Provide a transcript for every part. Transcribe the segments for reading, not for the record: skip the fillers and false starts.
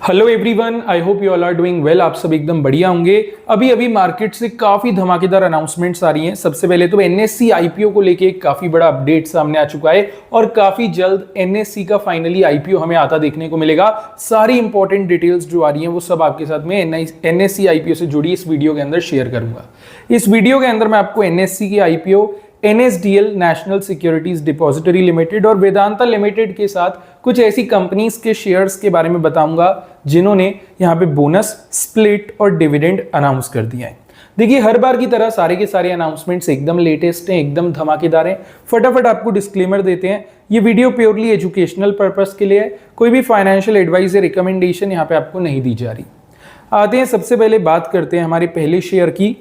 Hello everyone, I hope you all are doing well. आप सब एकदम बढ़िया होंगे। अभी अभी मार्केट से काफी धमाकेदार अनाउंसमेंट्स आ रही हैं। सबसे पहले तो एनएससी आईपीओ को लेके एक काफी बड़ा अपडेट सामने आ चुका है और काफी जल्द एनएससी का फाइनली आईपीओ हमें आता देखने को मिलेगा। सारी इंपॉर्टेंट डिटेल्स जो आ रही हैं वो सब आपके साथ में एनएससी आईपीओ से जुड़ी इस वीडियो के अंदर शेयर करूंगा। इस वीडियो के अंदर मैं आपको एनएससी की IPO, NSDL national securities depository limited और वेदांता लिमिटेड के साथ कुछ ऐसी कंपनीज के शेयर्स के बारे में बताऊंगा जिन्होंने यहां पे बोनस, स्प्लिट और डिविडेंड अनाउंस कर दिया है। देखिए, हर बार की तरह सारे के सारे अनाउंसमेंट्स एकदम लेटेस्ट हैं, एकदम धमाकेदार हैं। फटाफट आपको डिस्क्लेमर देते हैं, ये वीडियो प्योरली एजुकेशनल पर्पस के लिए है। कोई भी फाइनेंशियल एडवाइस या रिकमेंडेशन यहाँ पे आपको नहीं दी जा रही। आते हैं, सबसे पहले बात करते हैं हमारे पहले शेयर की।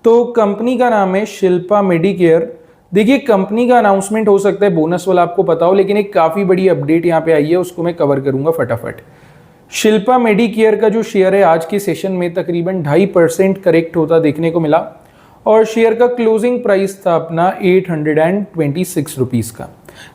तो कंपनी का नाम है शिल्पा मेडिकेयर। देखिए, कंपनी का अनाउंसमेंट हो सकता है बोनस वाला आपको पता हो, लेकिन एक काफी बड़ी अपडेट यहाँ पे आई है, उसको मैं कवर करूंगा फटाफट। शिल्पा मेडिकेयर का जो शेयर है आज के सेशन में तकरीबन 2.5% करेक्ट होता देखने को मिला और शेयर का क्लोजिंग प्राइस था अपना 826 रुपीज का।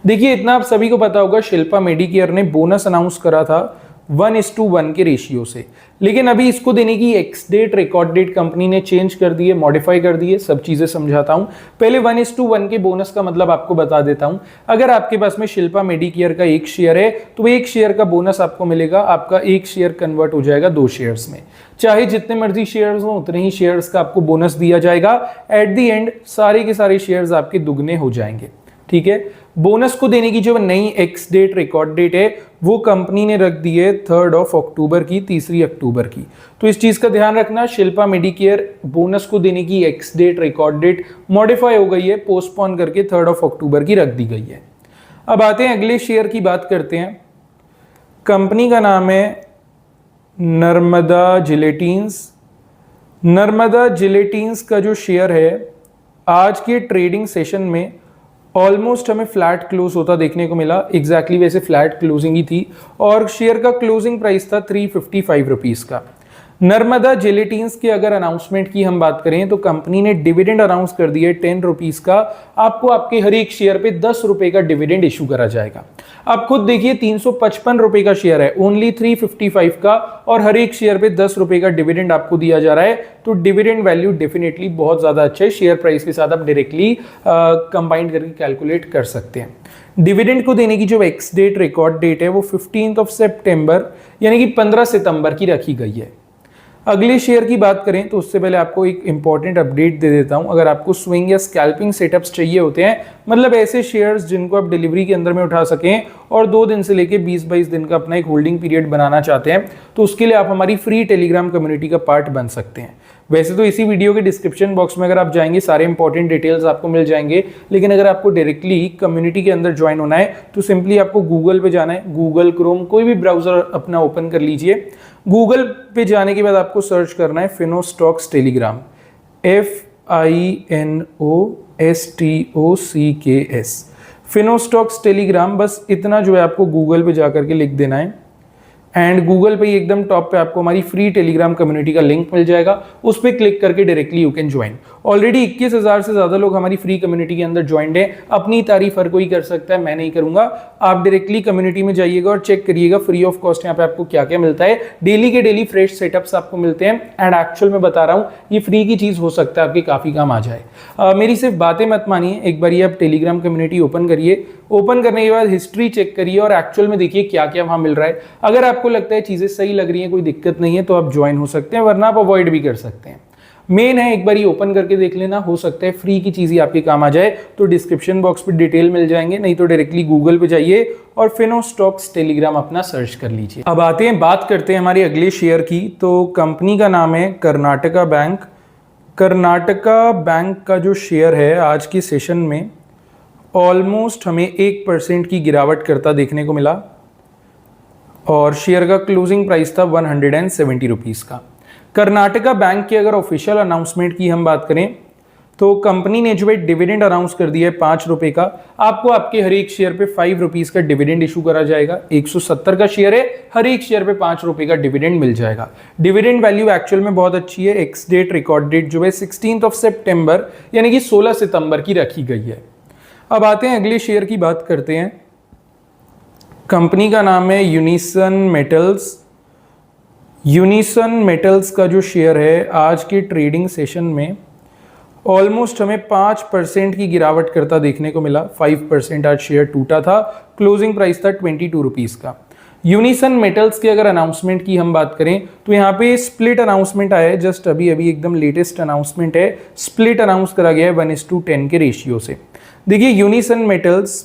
देखिए, इतना आप सभी को पता होगा, शिल्पा मेडिकेयर ने बोनस अनाउंस करा था 1:1 के रेशियो से, लेकिन अभी इसको देने की ex date, record date company ने चेंज कर दी है, मॉडिफाई कर दी है। सब चीजें समझाता हूं। पहले 1:1 के बोनस का मतलब आपको बता देता हूं। अगर आपके पास में शिल्पा मेडिकेयर का एक शेयर है तो एक शेयर का बोनस आपको मिलेगा, आपका एक शेयर कन्वर्ट हो जाएगा 2 शेयर्स में। चाहे जितने मर्जी शेयर्स हो उतने ही शेयर्स का आपको बोनस दिया जाएगा। एट द एंड सारे के सारे शेयर्स आपके दुगने हो जाएंगे। ठीक है, बोनस को देने की जो नई एक्स डेट, रिकॉर्ड डेट है वो कंपनी ने रख दी है 3 अक्टूबर की, 3 अक्टूबर की। तो इस चीज का ध्यान रखना, शिल्पा मेडिकेयर बोनस को देने की ex date, record date modify हो गई है, पोस्टपोन करके 3 अक्टूबर की रख दी गई है। अब आते हैं अगले शेयर की बात करते हैं। कंपनी का नाम है नर्मदा जिलेटिन्स। नर्मदा जिलेटिन्स का जो शेयर है आज के ट्रेडिंग सेशन में ऑलमोस्ट हमें फ्लैट क्लोज होता देखने को मिला। एग्जैक्टली वैसे फ्लैट क्लोजिंग ही थी और शेयर का क्लोजिंग प्राइस था 355 रुपीज का। नर्मदा जिलेटिन्स के अगर अनाउंसमेंट की हम बात करें तो कंपनी ने डिविडेंड अनाउंस कर दिया है 10 रुपीज का। आपको आपके हर एक शेयर पे 10 रुपए का डिविडेंड इशू करा जाएगा। आप खुद देखिए, 355 रुपए का शेयर है, ओनली 355 का, और हर एक शेयर पे 10 रुपए का डिविडेंड आपको दिया जा रहा है। तो डिविडेंड वैल्यू डेफिनेटली बहुत ज्यादा अच्छा है। शेयर प्राइस के साथ आप डायरेक्टली कंबाइन करके कैलकुलेट कर सकते हैं। डिविडेंड को देने की जो एक्स डेट, रिकॉर्ड डेट है वो 15 सितंबर यानी कि 15 सितंबर की रखी गई है। अगले शेयर की बात करें तो उससे पहले आपको एक इंपॉर्टेंट अपडेट दे देता हूं। अगर आपको स्विंग या स्कैल्पिंग सेटअप्स चाहिए होते हैं, मतलब ऐसे शेयर्स जिनको आप डिलीवरी के अंदर में उठा सकें और 2 दिन से लेके 20-22 दिन का अपना एक होल्डिंग पीरियड बनाना चाहते हैं, तो उसके लिए आप हमारी फ्री टेलीग्राम कम्युनिटी का पार्ट बन सकते हैं। वैसे तो इसी वीडियो के डिस्क्रिप्शन बॉक्स में अगर आप जाएंगे सारे इंपॉर्टेंट डिटेल्स आपको मिल जाएंगे, लेकिन अगर आपको डायरेक्टली कम्युनिटी के अंदर ज्वाइन होना है तो सिंपली आपको गूगल पे जाना है। गूगल क्रोम, कोई भी ब्राउजर अपना ओपन कर लीजिए। गूगल पे जाने के बाद आपको सर्च करना है Fino stocks Telegram, FINOSTOCKS, Fino stocks Telegram. बस इतना जो है आपको गूगल पे जाकर के लिख देना है एंड गूगल पे एकदम टॉप पे आपको हमारी फ्री टेलीग्राम कम्युनिटी का लिंक मिल जाएगा। उस पर क्लिक करके directly you can join. Already 21,000 से ज्यादा लोग हमारी फ्री कम्युनिटी के अंदर ज्वाइंड है। अपनी तारीफ हर कोई कर सकता है, मैं नहीं करूंगा। आप डायरेक्टली कम्युनिटी में जाइएगा और चेक करिएगा फ्री ऑफ कॉस्ट यहाँ पे आपको क्या क्या मिलता है। डेली के डेली फ्रेश सेटअप्स आपको मिलते हैं एंड एक्चुअल में बता रहा हूँ ये फ्री की चीज हो सकता है आपके काफी काम आ जाए। मेरी सिर्फ बातें मत मानिए, एक बार ये आप टेलीग्राम कम्युनिटी ओपन करिए। ओपन करने के बाद हिस्ट्री चेक करिए और एक्चुअल में देखिए क्या क्या वहां मिल रहा है। अगर आपको लगता है चीजें सही लग रही हैं, कोई दिक्कत नहीं है, तो आप ज्वाइन हो सकते हैं, वरना आप अवॉइड भी कर सकते हैं। मेन है एक बार ये ओपन करके देख लेना, हो सकता है फ्री की चीज ही आपके काम आ जाए। तो डिस्क्रिप्शन बॉक्स पे डिटेल मिल जाएंगे, नहीं तो डायरेक्टली गूगल पे जाइए और फिनो स्टॉक्स टेलीग्राम अपना सर्च कर लीजिए। अब आते हैं, बात करते हैं हमारे अगले शेयर की। तो कंपनी का नाम है कर्नाटका बैंक। कर्नाटका बैंक का जो शेयर है आज की सेशन में ऑलमोस्ट हमें 1% की गिरावट करता देखने को मिला और शेयर का क्लोजिंग प्राइस था 170 रुपीज का। कर्नाटका बैंक की अगर ऑफिशियल अनाउंसमेंट की हम बात करें तो कंपनी ने जो है डिविडेंड अनाउंस कर दिया है 5 रुपए का। आपको आपके हर एक शेयर पे 5 रुपीज का डिविडेंड इशू करा जाएगा। 170 का शेयर है, हर एक शेयर पे 5 रुपए का डिविडेंड मिल जाएगा। डिविडेंड वैल्यू एक्चुअल में बहुत अच्छी है। एक्स डेट, रिकॉर्ड डेट जो है 16 सितंबर यानी कि 16 सितंबर की रखी गई है। अब आते हैं अगले शेयर की बात करते हैं। कंपनी का नाम है यूनिसन मेटल्स। यूनिसन मेटल्स का जो शेयर है आज के ट्रेडिंग सेशन में ऑलमोस्ट हमें 5% की गिरावट करता देखने को मिला। 5% आज शेयर टूटा था। क्लोजिंग प्राइस था 22 रुपीज़ का। यूनिसन मेटल्स के अगर अनाउंसमेंट की हम बात करें तो यहाँ पे स्प्लिट अनाउंसमेंट आया है, जस्ट अभी एकदम लेटेस्ट अनाउंसमेंट है। स्प्लिट अनाउंस करा गया है 1:10 के रेशियो से। देखिए यूनिसन मेटल्स,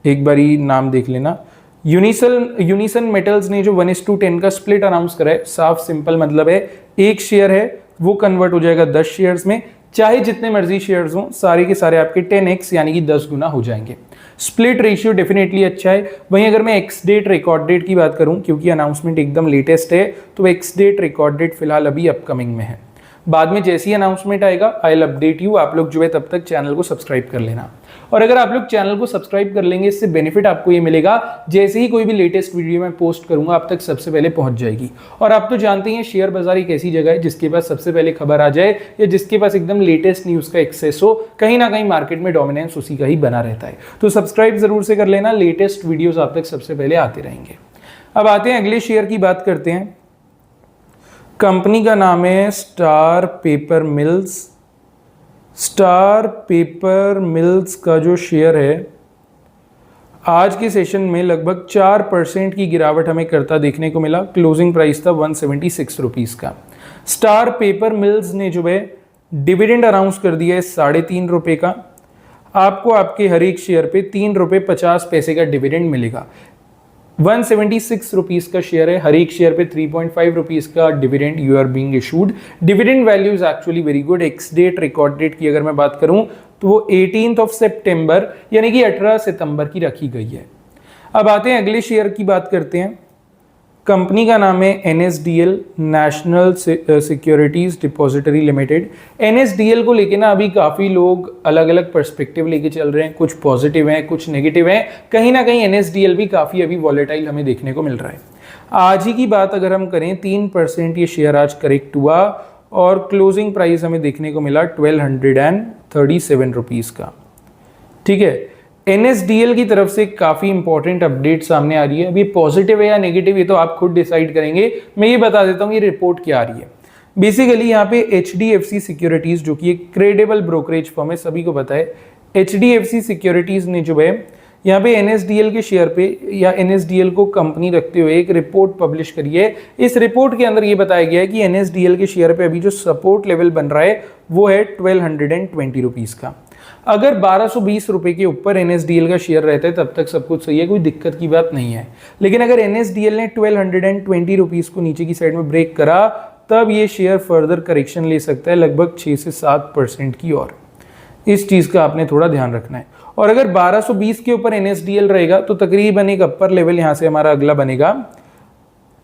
एक बारी नाम देख लेना, यूनिसन मेटल्स ने जो 1:10 का स्प्लिट अनाउंस करा है, साफ सिंपल मतलब है एक शेयर है वो कन्वर्ट हो जाएगा 10 शेयर्स में। चाहे जितने मर्जी शेयर्स हों, सारे के सारे आपके 10x यानी कि 10 गुना हो जाएंगे। स्प्लिट रेशियो डेफिनेटली अच्छा है। वहीं अगर मैं एक्स डेट रिकॉर्ड डेट की बात करूं, क्योंकि अनाउंसमेंट एकदम लेटेस्ट है, तो एक्स डेट रिकॉर्ड डेट फिलहाल अभी अपकमिंग में है। बाद में जैसे ही अनाउंसमेंट आएगा आई विल अपडेट यू। आप लोग जो है तब तक चैनल को सब्सक्राइब कर लेना। और अगर आप लोग चैनल को सब्सक्राइब कर लेंगे, इससे बेनिफिट आपको ये मिलेगा, जैसे ही कोई भी लेटेस्ट वीडियो मैं पोस्ट करूंगा आप तक सबसे पहले पहुंच जाएगी। और आप तो जानते हैं शेयर बाजार एक ऐसी जगह है जिसके पास सबसे पहले खबर आ जाए या जिसके पास एकदम लेटेस्ट न्यूज का एक्सेस हो, कहीं ना कहीं मार्केट में डोमिनेंस उसी का ही बना रहता है। तो सब्सक्राइब जरूर से कर लेना, लेटेस्ट वीडियोज आप तक सबसे पहले आते रहेंगे। अब आते हैं अगले शेयर की बात करते हैं। कंपनी का नाम है star paper mills. Star paper mills का जो शेयर है आज के सेशन में लगभग 4% की गिरावट हमें करता देखने को मिला। क्लोजिंग प्राइस था 176 रुपीज़ का। स्टार पेपर मिल्स ने जो है डिविडेंड अनाउंस कर दिया है 3.5 रुपये का। आपको आपके हर एक शेयर पे 3 रुपये 50 पैसे का डिविडेंड मिलेगा। 176 रुपीज का शेयर है, हर एक शेयर पे 3.5 रुपीज का dividend you are being issued. Dividend value is actually very good. Ex date record date की अगर मैं बात करूं तो वो 18 सितंबर यानी कि 18 सितंबर की रखी गई है। अब आते हैं अगले शेयर की बात करते हैं। कंपनी का नाम है NSDL, national securities depository limited. NSDL को लेके ना अभी काफ़ी लोग अलग अलग पर्सपेक्टिव लेके चल रहे हैं, कुछ पॉजिटिव हैं कुछ नेगेटिव हैं। कहीं ना कहीं NSDL भी काफ़ी अभी वॉलेटाइल हमें देखने को मिल रहा है। आज ही की बात अगर हम करें 3% ये शेयर आज करेक्ट हुआ और क्लोजिंग प्राइस हमें देखने को मिला 1237 रुपीज़ का। ठीक है, NSDL की तरफ से काफी इंपॉर्टेंट अपडेट सामने आ रही है। अभी पॉजिटिव है या नेगेटिव ये तो आप खुद डिसाइड करेंगे। मैं ये बता देता हूँ ये रिपोर्ट क्या आ रही है। बेसिकली यहाँ पे HDFC सिक्योरिटीज जो कि एक क्रेडिबल ब्रोकरेज फर्म है, सभी को पता है। HDFC सिक्योरिटीज ने जो है यहाँ पे NSDL के शेयर पे या NSDL को कंपनी रखते हुए एक रिपोर्ट पब्लिश करी है। इस रिपोर्ट के अंदर ये बताया गया है कि NSDL के शेयर पे अभी जो सपोर्ट लेवल बन रहा है वो है 1220 रुपीज़ का। अगर 1220 रुपए के ऊपर NSDL का शेयर रहता है तब तक सब कुछ सही है, कोई दिक्कत की बात नहीं है। लेकिन अगर NSDL ने 1220 रुपीज़ को नीचे की साइड में ब्रेक करा तब ये शेयर फर्दर करेक्शन ले सकता है लगभग 6 से 7% की। और इस चीज़ का आपने थोड़ा ध्यान रखना है। और अगर 1220 के ऊपर NSDL रहेगा तो तकरीबन एक अपर लेवल यहाँ से हमारा अगला बनेगा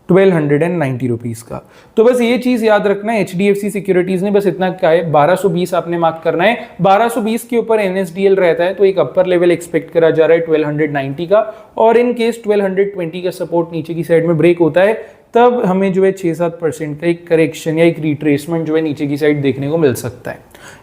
1290 रुपीज़ का। तो बस ये चीज़ याद रखना है, HDFC सिक्योरिटीज़ ने बस इतना क्या है 1220 आपने मार्क करना है। 1220 के ऊपर NSDL रहता है तो एक अपर लेवल एक्सपेक्ट करा जा रहा है 1290 का। और इन केस 1220 का सपोर्ट नीचे की साइड में ब्रेक होता है तब हमें जो है 6-7% का एक करेक्शन या एक रिट्रेसमेंट जो है नीचे की साइड देखने को मिल सकता है।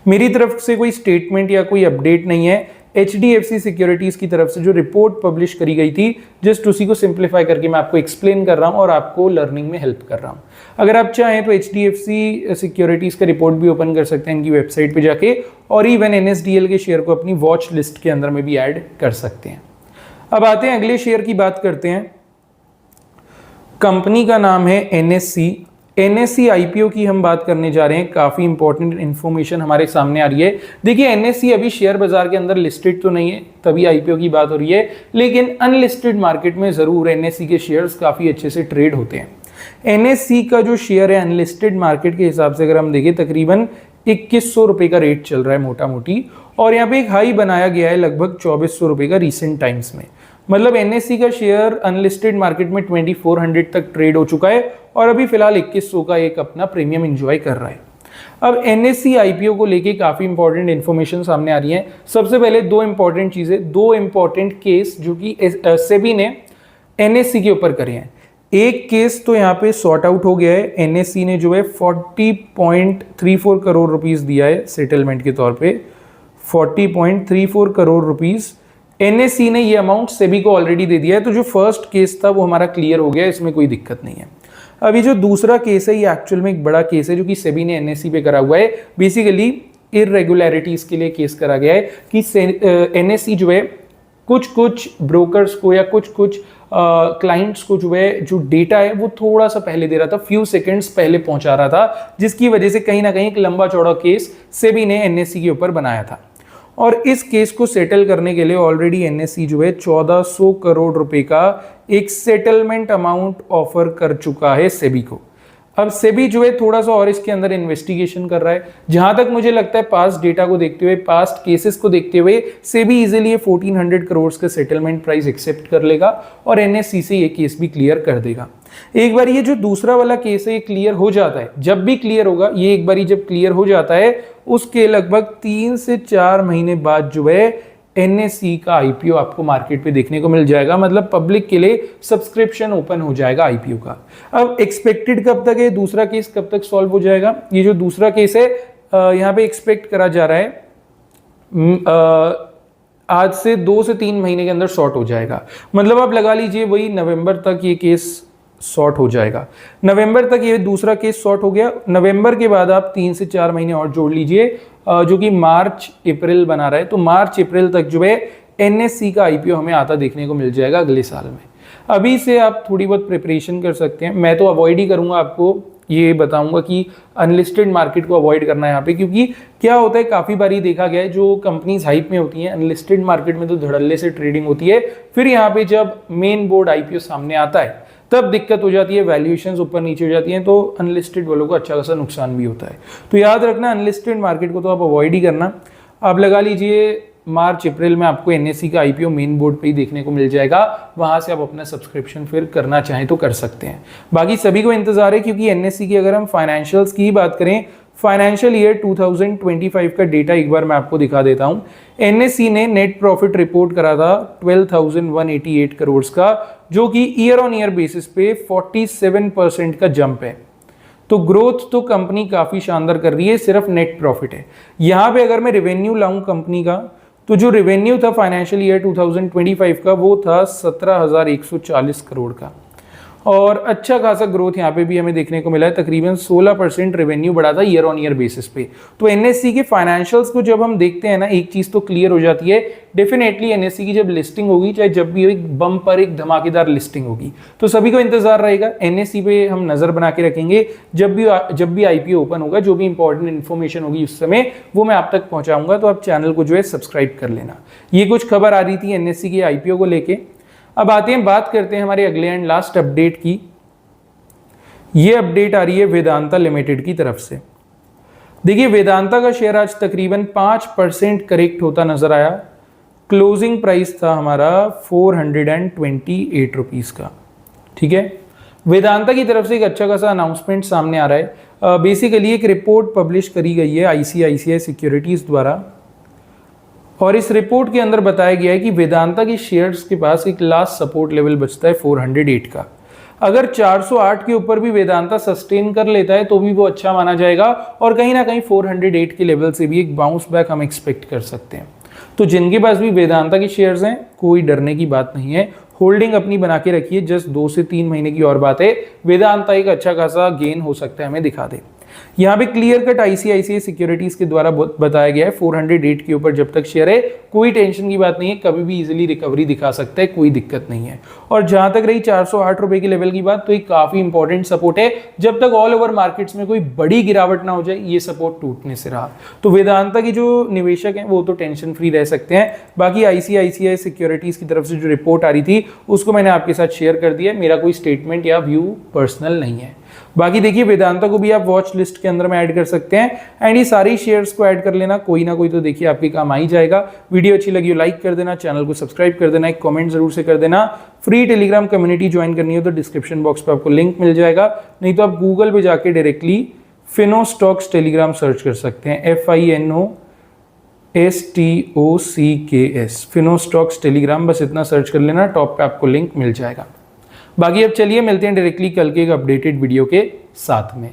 मेरी तरफ से कोई स्टेटमेंट या कोई अपडेट नहीं है। HDFC सिक्योरिटीज की तरफ से जो रिपोर्ट पब्लिश करी गई थी जस्ट उसी को सिंप्लीफाई करके मैं आपको एक्सप्लेन कर रहा हूं और आपको लर्निंग में हेल्प कर रहा हूं। अगर आप चाहें तो HDFC सिक्योरिटीज का रिपोर्ट भी ओपन कर सकते हैं इनकी वेबसाइट पे जाके, और इवन NSDL के शेयर को अपनी वॉच लिस्ट के अंदर में भी ऐड कर सकते हैं। अब आते हैं अगले शेयर की बात करते हैं। कंपनी का नाम है NSE IPO की हम बात करने जा रहे हैं। काफ़ी इंपॉर्टेंट इन्फॉर्मेशन हमारे सामने आ रही है। देखिए NSE अभी शेयर बाजार के अंदर लिस्टेड तो नहीं है, तभी IPO की बात हो रही है, लेकिन अनलिस्टेड मार्केट में ज़रूर NSE के शेयर्स काफ़ी अच्छे से ट्रेड होते हैं। NSE का जो शेयर है अनलिस्टेड मार्केट के हिसाब से अगर हम देखें तकरीबन 2100 रुपये का रेट चल रहा है मोटा मोटी, और यहाँ पे एक हाई बनाया गया है लगभग 2400 रुपये का रिसेंट टाइम्स में। मतलब NSE का शेयर अनलिस्टेड मार्केट में 2400 तक ट्रेड हो चुका है और अभी फिलहाल 2100 का एक अपना प्रीमियम एंजॉय कर रहा है। अब NSE IPO को लेके काफ़ी इंपॉर्टेंट इन्फॉर्मेशन सामने आ रही है। सबसे पहले दो इंपॉर्टेंट चीज़ें, दो इंपॉर्टेंट केस जो कि सेबी ने NSE के ऊपर करे हैं। एक केस तो यहाँ पे सॉर्ट आउट हो गया है। NSE ने जो है 40.34 करोड़ रुपीज़ दिया है सेटलमेंट के तौर पे। 40.34 करोड़ रुपीज़ NSE ने ये अमाउंट सेबी को ऑलरेडी दे दिया है। तो जो फर्स्ट केस था वो हमारा क्लियर हो गया, इसमें कोई दिक्कत नहीं है। अभी जो दूसरा केस है ये एक्चुअल में एक बड़ा केस है जो कि सेबी ने एनएससी पे करा हुआ है। बेसिकली इरेगुलरिटीज के लिए केस करा गया है कि एनएससी जो है कुछ ब्रोकर्स को या कुछ क्लाइंट्स को जो डेटा है वो थोड़ा सा पहले दे रहा था, फ्यू सेकंड्स पहले पहुंचा रहा था, जिसकी वजह से कहीं ना कहीं एक लंबा चौड़ा केस सेबी ने एनएससी के ऊपर बनाया था। और इस केस को सेटल करने के लिए ऑलरेडी एनएससी जो है 1400 करोड़ रुपए का एक सेटलमेंट अमाउंट ऑफर कर चुका है सेबी को। अब सेबी जो है थोड़ा सा और इसके अंदर इन्वेस्टिगेशन कर रहा है। जहां तक मुझे लगता है पास्ट डेटा को देखते हुए, पास्ट केसेस को देखते हुए सेबी इजीली ये 1400 करोड़ का सेटलमेंट प्राइस एक्सेप्ट कर लेगा और एनएससी से ये केस भी क्लियर कर देगा। एक बार ये जो दूसरा वाला केस है ये क्लियर हो जाता है, जब भी क्लियर होगा ये एक बार जब क्लियर हो जाता है उसके लगभग 3 से 4 महीने बाद जो है एनएससी का आईपीओ आपको मार्केट पे देखने को मिल जाएगा। मतलब पब्लिक के लिए सब्सक्रिप्शन ओपन हो जाएगा आईपीओ का। अब एक्सपेक्टेड कब तक है, दूसरा केस कब तक सॉल्व हो जाएगा? ये जो दूसरा केस है यहाँ पे एक्सपेक्ट करा जा रहा है आज से 2 से 3 महीने के अंदर सॉर्ट हो जाएगा। मतलब आप लगा लीजिए वही नवंबर तक ये केस सॉर्ट हो जाएगा। नवंबर तक ये दूसरा केस सॉर्ट हो गया। नवंबर के बाद आप 3 से 4 महीने और जोड़ लीजिए जो कि मार्च अप्रैल बना रहा है, तो मार्च अप्रैल तक जो है एनएससी का आईपीओ हमें आता देखने को मिल जाएगा अगले साल में। अभी से आप थोड़ी बहुत प्रिपरेशन कर सकते हैं। मैं तो अवॉइड ही करूंगा, आपको ये बताऊंगा कि अनलिस्टेड मार्केट को अवॉइड करना है यहाँ पे, क्योंकि क्या होता है काफी बारी देखा गया है जो कंपनीज हाइप में होती हैं अनलिस्टेड मार्केट में तो धड़ल्ले से ट्रेडिंग होती है, फिर यहाँ पे जब मेन बोर्ड आईपीओ सामने आता है तब दिक्कत हो जाती है, वैल्यूएशंस ऊपर नीचे हो जाती हैं, तो अनलिस्टेड वालों को अच्छा खासा नुकसान भी होता है। तो याद रखना अनलिस्टेड मार्केट को तो आप अवॉइड ही करना। आप लगा लीजिए मार्च अप्रैल में आपको एनएससी का आईपीओ मेन बोर्ड पे ही देखने को मिल जाएगा, वहां से आप अपना सब्सक्रिप्शन फिर करना चाहें तो कर सकते हैं। बाकी सभी को इंतजार है क्योंकि एनएससी की अगर हम फाइनेंशियल्स की बात करें, फाइनेंशियल ईयर 2025 का डेटा एक बार मैं आपको दिखा देता हूं। एनएससी ने नेट प्रॉफिट रिपोर्ट करा था 12,188 करोड़ का, जो कि ईयर ऑन ईयर बेसिस पे 47% का जंप है। तो ग्रोथ तो कंपनी काफी शानदार कर रही है, सिर्फ नेट प्रॉफिट है। यहां पे अगर मैं रेवेन्यू लाऊं कंपनी का, तो जो रेवेन्यू था फाइनेंशियल ईयर 2025 का वो था 17,140 करोड़ का, और अच्छा खासा ग्रोथ यहाँ पे भी हमें देखने को मिला है। तकरीबन 16% रेवेन्यू बढ़ा था ईयर ऑन ईयर बेसिस पे। तो एनएससी के फाइनेंशियल्स को जब हम देखते हैं ना, एक चीज तो क्लियर हो जाती है, डेफिनेटली एनएससी की जब लिस्टिंग होगी, चाहे जब भी एक बम पर एक धमाकेदार लिस्टिंग होगी, तो सभी को इंतजार रहेगा। एनएससी पे हम नजर बना के रखेंगे। जब भी आईपीओ ओपन होगा, जो भी इंपॉर्टेंट इन्फॉर्मेशन होगी उस समय वो मैं आप तक पहुंचाऊंगा, तो आप चैनल को जो है सब्सक्राइब कर लेना। ये कुछ खबर आ रही थी एनएससी के आईपीओ को लेके। अब आते हैं, बात करते हैं हमारे अगले एंड लास्ट अपडेट की। ये अपडेट आ रही है वेदांता लिमिटेड की तरफ से। देखिए वेदांता का शेयर आज तकरीबन 5% करेक्ट होता नजर आया। क्लोजिंग प्राइस था हमारा 428 रुपीज का। ठीक है, वेदांता की तरफ से एक अच्छा खासा अनाउंसमेंट सामने आ रहा है। बेसिकली एक रिपोर्ट पब्लिश करी गई है आईसीआईसीआई सिक्योरिटीज द्वारा, और इस रिपोर्ट के अंदर बताया गया है कि वेदांता की शेयर्स के पास एक लास्ट सपोर्ट लेवल बचता है 408 का। अगर 408 के ऊपर भी वेदांता सस्टेन कर लेता है तो भी वो अच्छा माना जाएगा, और कहीं ना कहीं 408 के लेवल से भी एक बाउंस बैक हम एक्सपेक्ट कर सकते हैं। तो जिनके पास भी वेदांता की शेयर्स हैं, कोई डरने की बात नहीं है, होल्डिंग अपनी बना के रखिए। जस्ट 2 से 3 महीने की और बात है, वेदांता एक अच्छा खासा गेन हो सकता है, हमें दिखा दे। यहाँ पे क्लियर कट आईसीआईसीआई सिक्योरिटीज के द्वारा बताया गया है 408 के ऊपर जब तक शेयर है कोई टेंशन की बात नहीं है, कभी भी इजीली रिकवरी दिखा सकता है, कोई दिक्कत नहीं है। और जहां तक रही 408 रुपए के लेवल की बात, तो ये काफी इंपॉर्टेंट सपोर्ट है। जब तक ऑल ओवर मार्केट्स में कोई बड़ी गिरावट ना हो जाए, ये सपोर्ट टूटने से रहा, तो वेदांता की जो निवेशक हैं वो तो टेंशन फ्री रह सकते हैं। बाकी आईसीआईसीआई सिक्योरिटीज की तरफ से जो रिपोर्ट आ रही थी उसको मैंने आपके साथ शेयर कर दिया। मेरा कोई स्टेटमेंट या व्यू पर्सनल नहीं है। बाकी देखिए वेदांता को भी आप वॉच लिस्ट के अंदर में ऐड कर सकते हैं, एंड ये सारी शेयर्स को ऐड कर लेना, कोई ना कोई तो देखिए आपके काम आ ही जाएगा। वीडियो अच्छी लगी हो लाइक कर देना, चैनल को सब्सक्राइब कर देना, एक कमेंट जरूर से कर देना। फ्री टेलीग्राम कम्युनिटी ज्वाइन करनी हो तो डिस्क्रिप्शन बॉक्स पे आपको लिंक मिल जाएगा, नहीं तो आप गूगल पे जाके directly Fino stocks Telegram search कर सकते हैं, FINOSTOCKS फिनो स्टॉक्स टेलीग्राम, बस इतना सर्च कर लेना, टॉप पे आपको लिंक मिल जाएगा। बाकी अब चलिए मिलते हैं डायरेक्टली कल के एक अपडेटेड वीडियो के साथ में।